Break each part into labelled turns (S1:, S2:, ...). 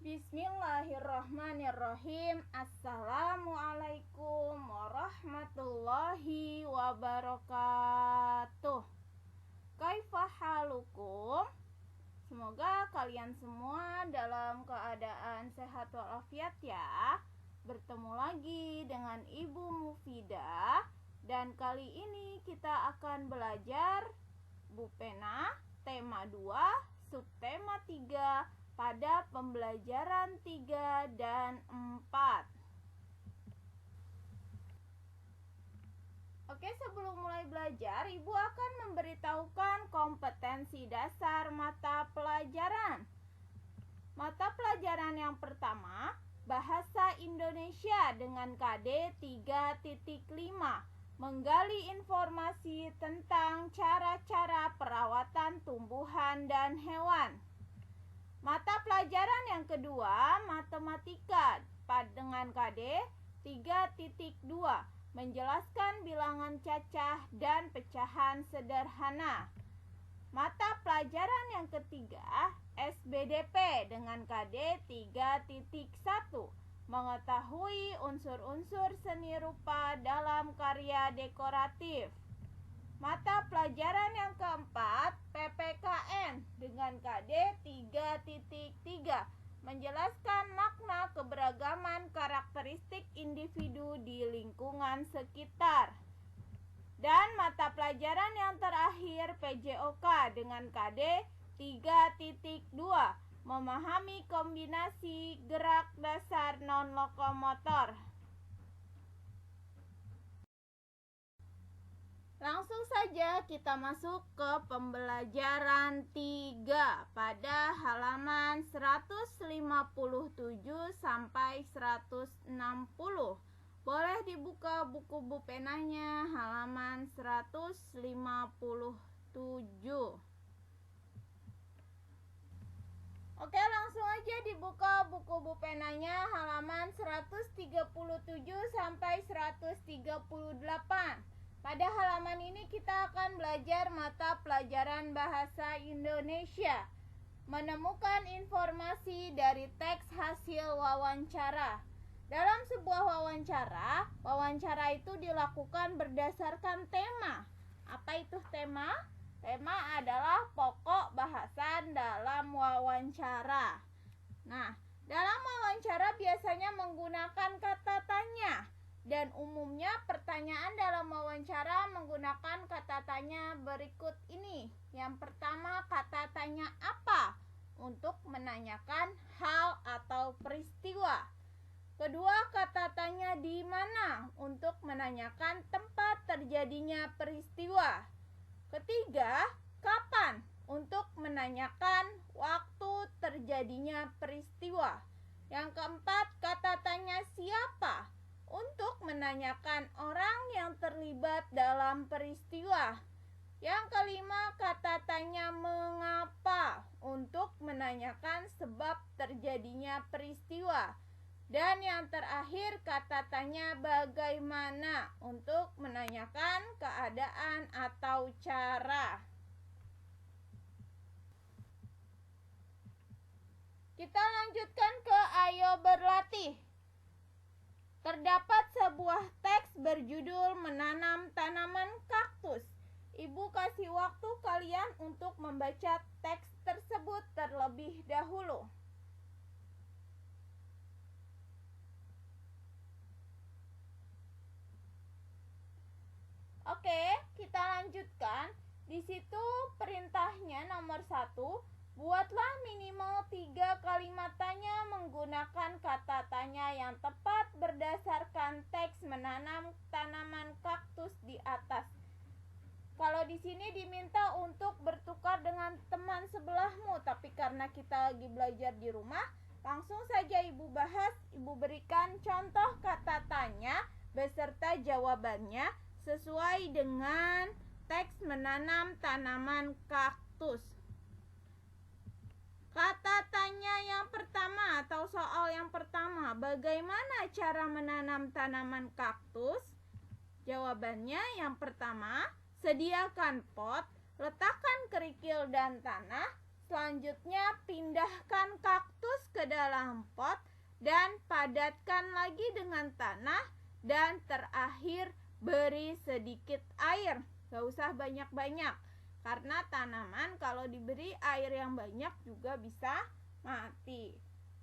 S1: Bismillahirrahmanirrahim. Assalamualaikum warahmatullahi wabarakatuh. Kaifa halukum? Semoga kalian semua dalam keadaan sehat walafiat ya. Bertemu lagi dengan Ibu Mufidah. Dan kali ini kita akan belajar Bupena tema 2, subtema 3 pada pembelajaran 3 dan 4. Oke, sebelum mulai belajar, Ibu akan memberitahukan kompetensi dasar mata pelajaran. Mata pelajaran yang pertama, Bahasa Indonesia dengan KD 3.5, menggali informasi tentang cara-cara perawatan tumbuhan dan hewan. Mata pelajaran yang kedua, Matematika dengan KD 3.2, menjelaskan bilangan cacah dan pecahan sederhana. Mata pelajaran yang ketiga, SBDP dengan KD 3.1, mengetahui unsur-unsur seni rupa dalam karya dekoratif. Mata pelajaran yang keempat, PPKN dengan KD 3.3, menjelaskan makna keberagaman karakteristik individu di lingkungan sekitar. Dan mata pelajaran yang terakhir, PJOK dengan KD 3.2, memahami kombinasi gerak dasar non-lokomotor. Langsung saja kita masuk ke pembelajaran 3 pada halaman 157 sampai 160. Boleh dibuka buku bupenanya halaman 157. Oke, langsung aja dibuka buku bupenanya halaman 137 sampai 138. Pada halaman ini kita akan belajar mata pelajaran bahasa Indonesia. Menemukan informasi dari teks hasil wawancara. Dalam sebuah wawancara itu dilakukan berdasarkan tema. Apa itu tema? Tema adalah pokok bahasan dalam wawancara. Nah, dalam wawancara biasanya menggunakan kata tanya. Dan umumnya pertanyaan dalam wawancara menggunakan kata tanya berikut ini. Yang pertama, kata tanya apa? Untuk menanyakan hal atau peristiwa. Kedua, kata tanya di mana? Untuk menanyakan tempat terjadinya peristiwa. Ketiga, kapan? Untuk menanyakan waktu terjadinya peristiwa. Yang keempat, kata tanya siapa? Untuk menanyakan orang yang terlibat dalam peristiwa. Yang kelima, kata tanya mengapa? Untuk menanyakan sebab terjadinya peristiwa. Dan yang terakhir, kata tanya bagaimana? Untuk menanyakan keadaan atau cara. Kita lanjutkan ke ayo berlatih. Terdapat sebuah teks berjudul Menanam Tanaman Kaktus. Ibu kasih waktu kalian untuk membaca teks tersebut terlebih dahulu. Oke, kita lanjutkan. Di situ perintahnya nomor 1, buatlah minimal 3 kalimat tanya menggunakan kata tanya yang tepat berdasarkan teks menanam tanaman kaktus di atas. Kalau di sini diminta untuk bertukar dengan teman sebelahmu, tapi karena kita lagi belajar di rumah, langsung saja Ibu bahas, Ibu berikan contoh kata tanya beserta jawabannya sesuai dengan teks menanam tanaman kaktus. Kata tanya yang pertama atau soal yang pertama, bagaimana cara menanam tanaman kaktus? Jawabannya yang pertama, sediakan pot, letakkan kerikil dan tanah, selanjutnya pindahkan kaktus ke dalam dalam pot dan padatkan lagi dengan tanah, dan terakhir beri sedikit air. Gak usah banyak-banyak, karena tanaman kalau diberi air yang banyak juga bisa mati.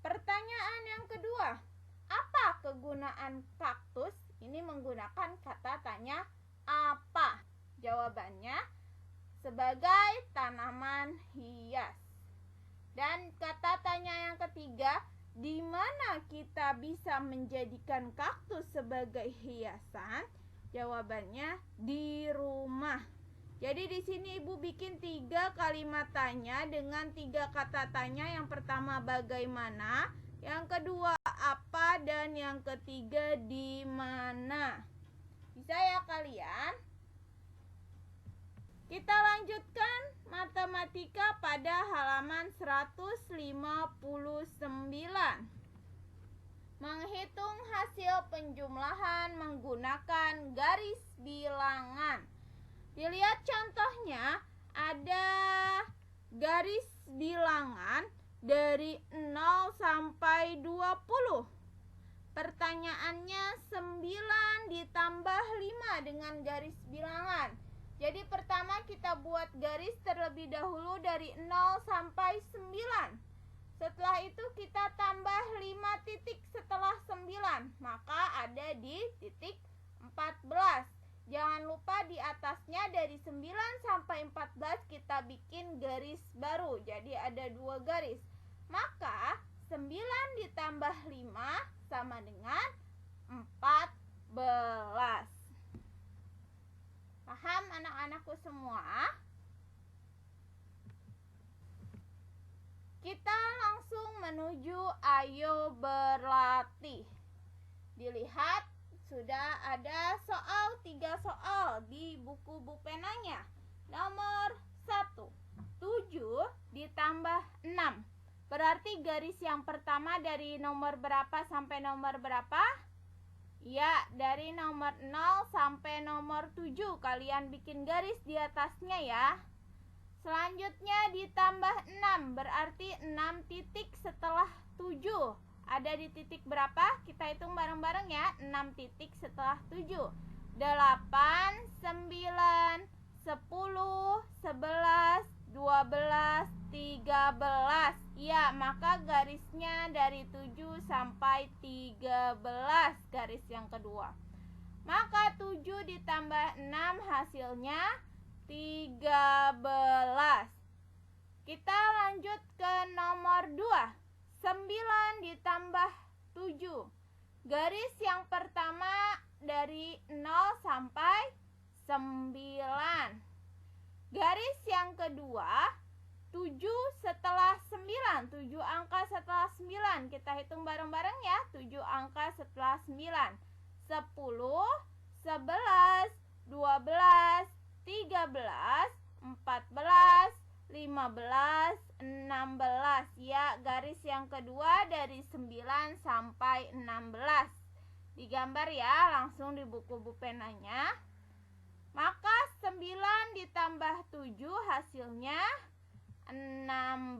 S1: Pertanyaan yang kedua, apa kegunaan kaktus? Ini menggunakan kata tanya apa. Jawabannya sebagai tanaman hias. Dan kata tanya yang ketiga, di mana kita bisa menjadikan kaktus sebagai hiasan? Jawabannya di rumah. Jadi di sini Ibu bikin 3 kalimat tanya dengan 3 kata tanya. Yang pertama bagaimana, yang kedua apa, dan yang ketiga di mana. Bisa ya kalian? Kita lanjutkan matematika pada halaman 159. Menghitung hasil penjumlahan menggunakan garis bilangan. Dilihat contohnya, ada garis bilangan dari 0 sampai 20. Pertanyaannya 9 ditambah 5 dengan garis bilangan. Jadi pertama kita buat garis terlebih dahulu dari 0 sampai 9. Setelah itu kita tambah 5 titik setelah 9. Maka ada di titik 14. Jangan lupa di atasnya dari 9 sampai 14 kita bikin garis baru. Jadi ada 2 garis. Maka 9 ditambah 5 sama dengan 14. Paham anak-anakku semua? Kita langsung menuju ayo berlatih. Dilihat sudah ada 3 soal di buku bupenanya. Nomor 1, 7 ditambah 6. Berarti garis yang pertama dari nomor berapa sampai nomor berapa? Ya, dari nomor 0 sampai nomor 7. Kalian bikin garis di atasnya ya. Selanjutnya ditambah 6. Berarti 6 titik setelah 7. Ada di titik berapa? Kita hitung bareng-bareng ya. 6 titik setelah 7. 8, 9, 10, 11, 12, 13. Ya, maka garisnya dari 7 sampai 13, garis yang kedua. Maka 7 ditambah 6 hasilnya 13. Kita lanjut ke nomor 2. 9 ditambah 7. Garis yang pertama dari 0 sampai 9. Garis yang kedua 7 setelah 9. 7 angka setelah 9. Kita hitung bareng-bareng ya. 7 angka setelah 9. 10, 11, 12, 13, 14, 15, 16. Ya, garis yang kedua dari 9 sampai 16. Digambar ya, langsung di buku bupenanya. Maka 9 ditambah 7 hasilnya 16.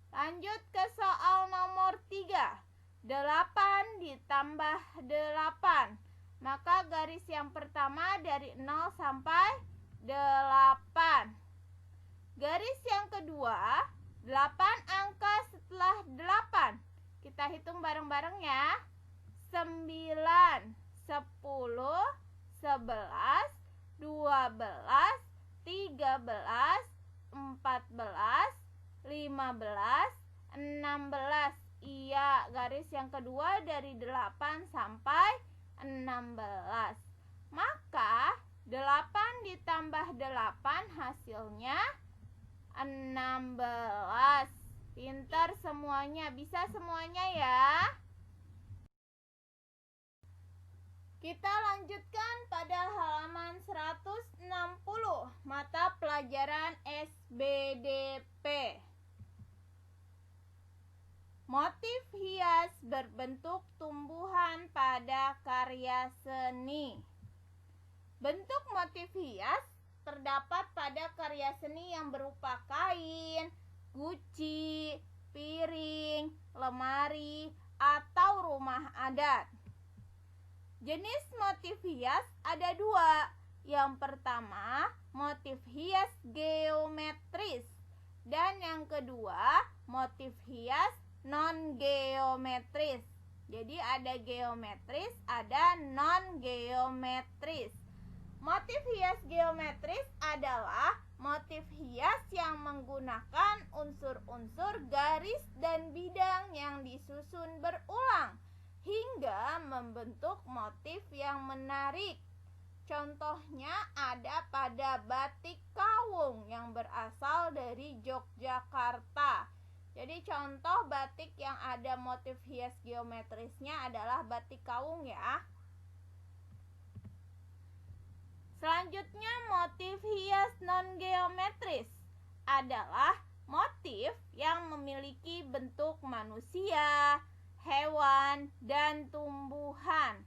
S1: Lanjut ke soal nomor 3. 8 ditambah 8. Maka garis yang pertama dari 0 sampai 8. Garis yang kedua 8 angka setelah 8. Kita hitung bareng-bareng ya. 9, 10, 11, 12, 13, 14, 15, 16. Iya, garis yang kedua dari 8 sampai 16. Maka 8 ditambah 8 hasilnya 16. Pintar semuanya, bisa semuanya ya. Kita lanjutkan pada halaman 160, mata pelajaran SBDP. Motif hias berbentuk tumbuhan pada karya seni. Bentuk motif hias terdapat pada karya seni yang berupa kain, guci, piring, lemari, atau rumah adat. Jenis motif hias ada dua. Yang pertama, motif hias geometris. Dan yang kedua, motif hias non-geometris. Jadi ada geometris, ada non-geometris. Motif hias geometris adalah motif hias yang menggunakan unsur-unsur garis dan bidang yang disusun berulang hingga membentuk motif yang menarik. Contohnya ada pada batik kawung yang berasal dari Yogyakarta. Jadi contoh batik yang ada motif hias geometrisnya adalah batik kawung ya. Selanjutnya motif hias non-geometris adalah motif yang memiliki bentuk manusia, hewan, dan tumbuhan.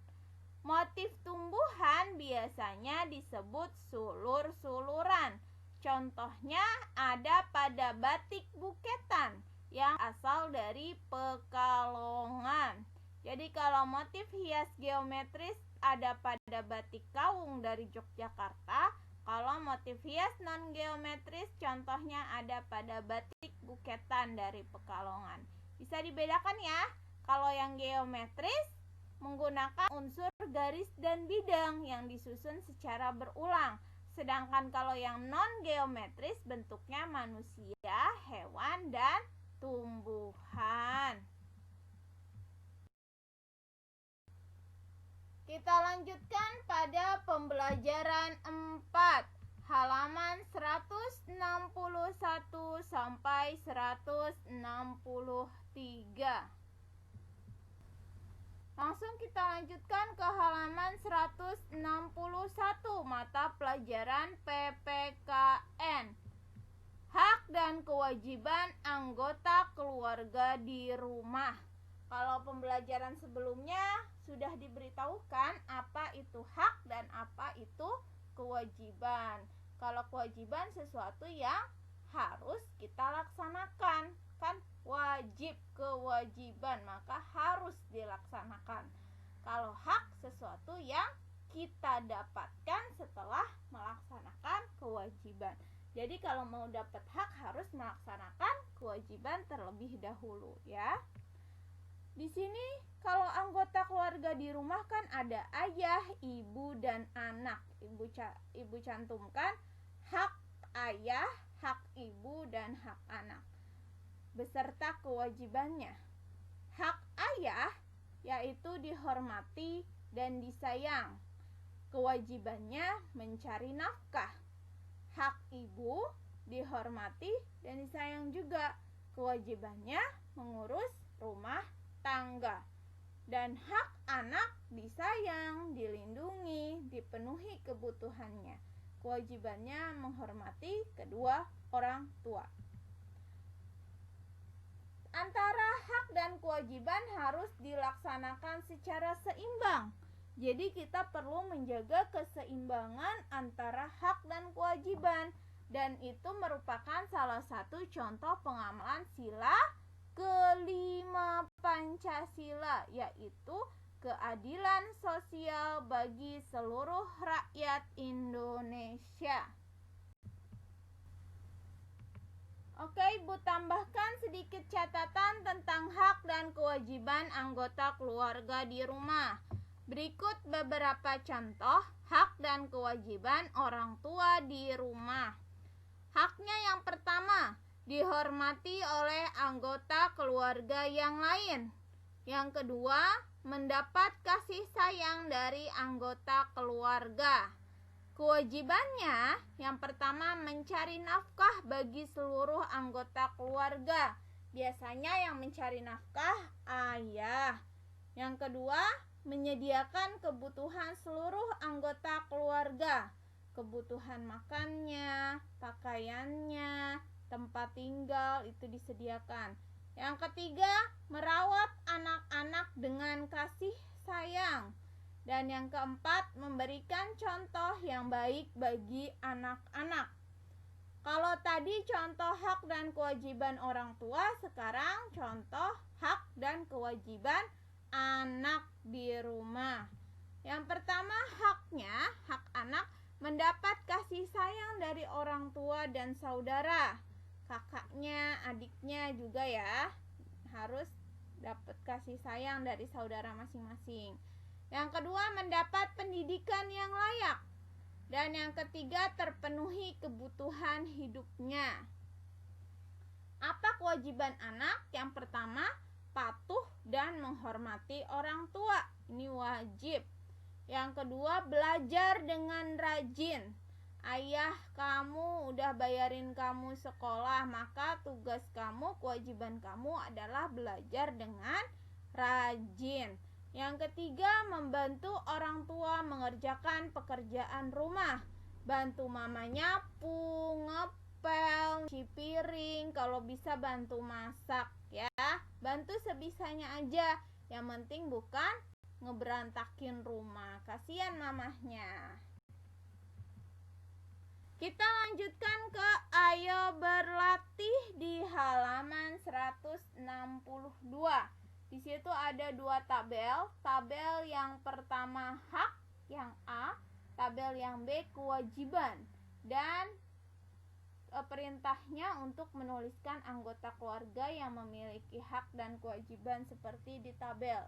S1: Motif tumbuhan biasanya disebut sulur-suluran. Contohnya ada pada batik buketan yang asal dari Pekalongan. Jadi kalau motif hias geometris ada pada batik kawung dari Yogyakarta. Kalau motif hias non-geometris contohnya ada pada batik buketan dari Pekalongan. Bisa dibedakan ya. Kalau yang geometris menggunakan unsur garis dan bidang yang disusun secara berulang. Sedangkan kalau yang non-geometris bentuknya manusia, hewan, dan tumbuhan. Kita lanjutkan pada pembelajaran 4, halaman 161 sampai 163. Langsung kita lanjutkan ke halaman 161, mata pelajaran PPKN. Hak dan kewajiban anggota keluarga di rumah. Kalau pembelajaran sebelumnya sudah diberitahukan apa itu hak dan apa itu kewajiban. Kalau kewajiban sesuatu yang harus kita laksanakan, kan wajib, kewajiban, maka harus dilaksanakan. Kalau hak sesuatu yang kita dapatkan setelah melaksanakan kewajiban. Jadi kalau mau dapat hak harus melaksanakan kewajiban terlebih dahulu ya. Di sini kalau anggota keluarga di rumah kan ada ayah, ibu, dan anak. Ibu cantumkan hak ayah, hak ibu, dan hak anak beserta kewajibannya. Hak ayah yaitu dihormati dan disayang. Kewajibannya mencari nafkah. Hak ibu dihormati dan disayang juga. Kewajibannya mengurus rumah tangga. Dan hak anak disayang, dilindungi, dipenuhi kebutuhannya. Kewajibannya menghormati kedua orang tua. Antara hak dan kewajiban harus dilaksanakan secara seimbang. Jadi kita perlu menjaga keseimbangan antara hak dan kewajiban. Dan itu merupakan salah satu contoh pengamalan sila kelima Pancasila, yaitu keadilan sosial bagi seluruh rakyat Indonesia. Oke, Ibu tambahkan sedikit catatan tentang hak dan kewajiban anggota keluarga di rumah. Berikut beberapa contoh hak dan kewajiban orang tua di rumah. Haknya yang pertama, dihormati oleh anggota keluarga yang lain. Yang kedua, mendapat kasih sayang dari anggota keluarga. Kewajibannya yang pertama mencari nafkah bagi seluruh anggota keluarga. Biasanya yang mencari nafkah ayah. Yang kedua, menyediakan kebutuhan seluruh anggota keluarga. Kebutuhan makannya, pakaiannya, tempat tinggal itu disediakan. Yang ketiga, merawat anak-anak dengan kasih sayang. Dan yang keempat, memberikan contoh yang baik bagi anak-anak. Kalau tadi contoh hak dan kewajiban orang tua, sekarang contoh hak dan kewajiban anak di rumah. Yang pertama, haknya, hak anak mendapat kasih sayang dari orang tua dan saudara. Kakaknya, adiknya juga ya, harus dapat kasih sayang dari saudara masing-masing. Yang kedua, mendapat pendidikan yang layak. Dan yang ketiga, terpenuhi kebutuhan hidupnya. Apa kewajiban anak? Yang pertama, patuh dan menghormati orang tua. Ini wajib. Yang kedua, belajar dengan rajin. Ayah kamu udah bayarin kamu sekolah, maka tugas kamu, kewajiban kamu adalah belajar dengan rajin. Yang ketiga, membantu orang tua mengerjakan pekerjaan rumah. Bantu mama nyapu, ngepel, cuci piring, kalau bisa bantu masak ya. Bantu sebisanya aja. Yang penting bukan ngeberantakin rumah. Kasihan mamahnya. Kita lanjutkan ke ayo berlatih di halaman 162. Di situ ada dua tabel. Tabel yang pertama hak, yang A. Tabel yang B kewajiban. Dan perintahnya untuk menuliskan anggota keluarga yang memiliki hak dan kewajiban seperti di tabel.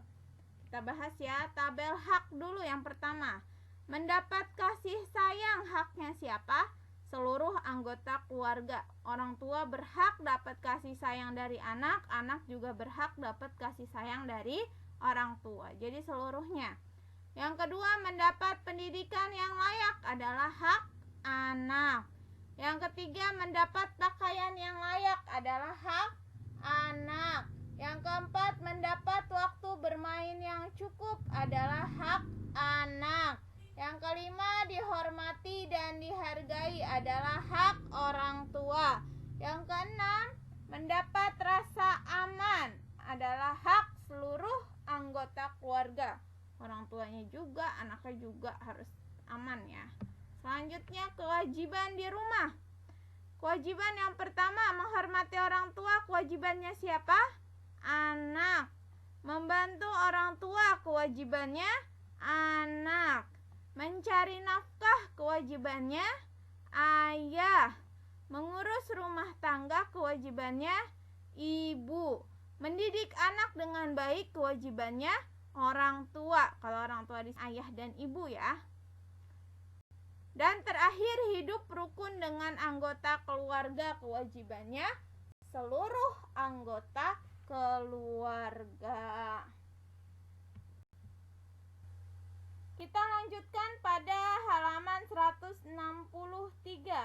S1: Kita bahas ya, tabel hak dulu yang pertama. Mendapat kasih sayang, haknya siapa? Seluruh anggota keluarga. Orang tua berhak dapat kasih sayang dari anak, anak juga berhak dapat kasih sayang dari orang tua. Jadi seluruhnya. Yang kedua, mendapat pendidikan yang layak adalah hak anak. Yang ketiga, mendapat pakaian yang layak adalah hak anak. Yang keempat, mendapat waktu bermain yang cukup adalah hak anak. Yang kelima, dihormati dan dihargai adalah hak orang tua. Yang keenam, mendapat rasa aman adalah hak seluruh anggota keluarga. Orang tuanya juga, anaknya juga harus aman ya. Selanjutnya, kewajiban di rumah. Kewajiban yang pertama, menghormati orang tua. Kewajibannya siapa? Anak. Membantu orang tua, kewajibannya anak. Mencari nafkah, kewajibannya ayah. Mengurus rumah tangga, kewajibannya ibu. Mendidik anak dengan baik, kewajibannya orang tua. Kalau orang tua di ayah dan ibu ya. Dan terakhir, hidup rukun dengan anggota keluarga, kewajibannya seluruh anggota keluarga. Kita lanjutkan pada halaman 163,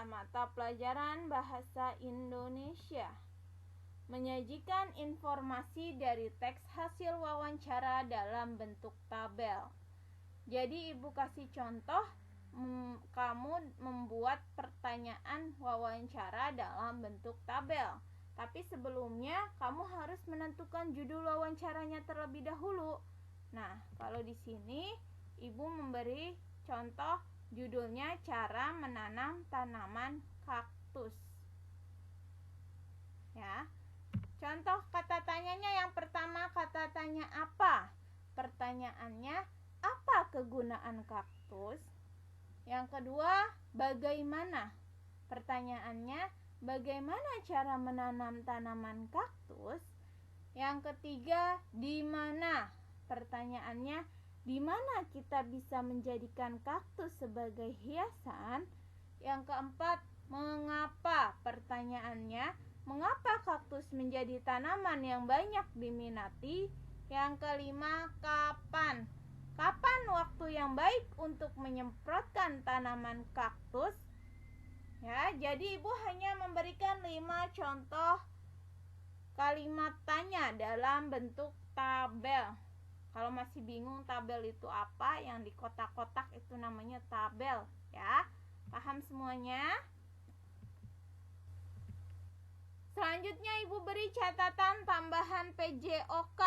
S1: mata pelajaran bahasa Indonesia. Menyajikan informasi dari teks hasil wawancara dalam bentuk tabel. Jadi ibu kasih contoh, kamu membuat pertanyaan wawancara dalam bentuk tabel. Tapi sebelumnya kamu harus menentukan judul wawancaranya terlebih dahulu. Nah, kalau di sini ibu memberi contoh judulnya cara menanam tanaman kaktus. Ya. Contoh kata tanyanya yang pertama, kata tanya apa? Pertanyaannya, apa kegunaan kaktus? Yang kedua, bagaimana? Pertanyaannya, bagaimana cara menanam tanaman kaktus? Yang ketiga, di mana? Pertanyaannya, di mana kita bisa menjadikan kaktus sebagai hiasan? Yang keempat, mengapa? Pertanyaannya, mengapa kaktus menjadi tanaman yang banyak diminati? Yang kelima, kapan? Kapan waktu yang baik untuk menyemprotkan tanaman kaktus? Ya, jadi ibu hanya memberikan 5 contoh kalimat tanya dalam bentuk tabel. Kalau masih bingung tabel itu apa, yang di kotak-kotak itu namanya tabel ya. Paham semuanya? Selanjutnya ibu beri catatan tambahan PJOK.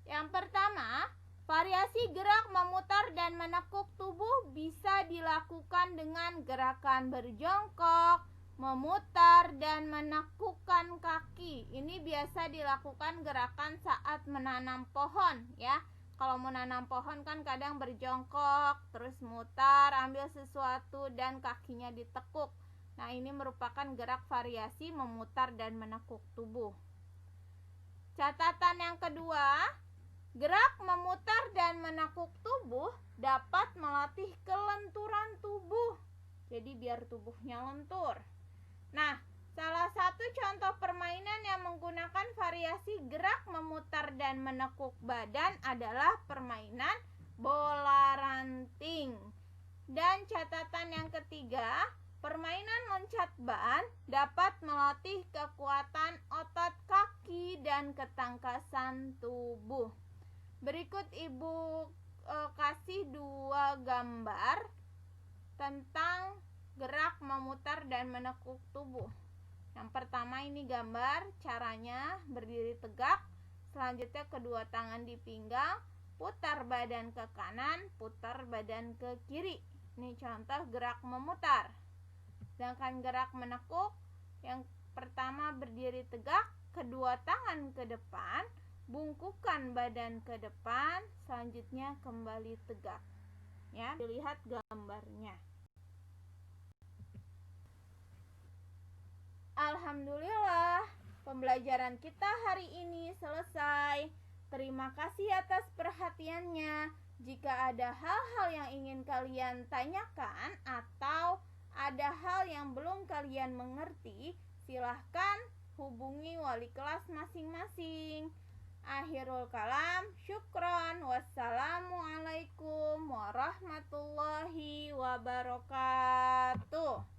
S1: Yang pertama, Variasi gerak memutar dan menekuk tubuh bisa dilakukan dengan gerakan berjongkok, memutar, dan menekukkan kaki. Ini biasa dilakukan gerakan saat menanam pohon ya. Kalau menanam pohon kan kadang berjongkok, terus mutar, ambil sesuatu dan kakinya ditekuk. Nah, ini merupakan gerak variasi memutar dan menekuk tubuh. Catatan yang kedua, gerak memutar dan menekuk tubuh dapat melatih kelenturan tubuh. Jadi biar tubuhnya lentur. Nah, salah satu contoh permainan yang menggunakan variasi gerak memutar dan menekuk badan adalah permainan bola ranting. Dan catatan yang ketiga, permainan loncat ban dapat melatih kekuatan otot kaki dan ketangkasan tubuh. Berikut Ibu kasih 2 gambar tentang gerak memutar dan menekuk tubuh. Yang pertama ini gambar caranya berdiri tegak, selanjutnya kedua tangan di pinggang, putar badan ke kanan, putar badan ke kiri. Ini contoh gerak memutar. Sedangkan gerak menekuk, yang pertama berdiri tegak, kedua tangan ke depan, bungkukan badan ke depan, selanjutnya kembali tegak. Ya, dilihat gambarnya. Alhamdulillah, pembelajaran kita hari ini selesai. Terima kasih atas perhatiannya. Jika ada hal-hal yang ingin kalian tanyakan atau ada hal yang belum kalian mengerti, silahkan hubungi wali kelas masing-masing. Akhirul kalam, syukron. Wassalamualaikum warahmatullahi wabarakatuh.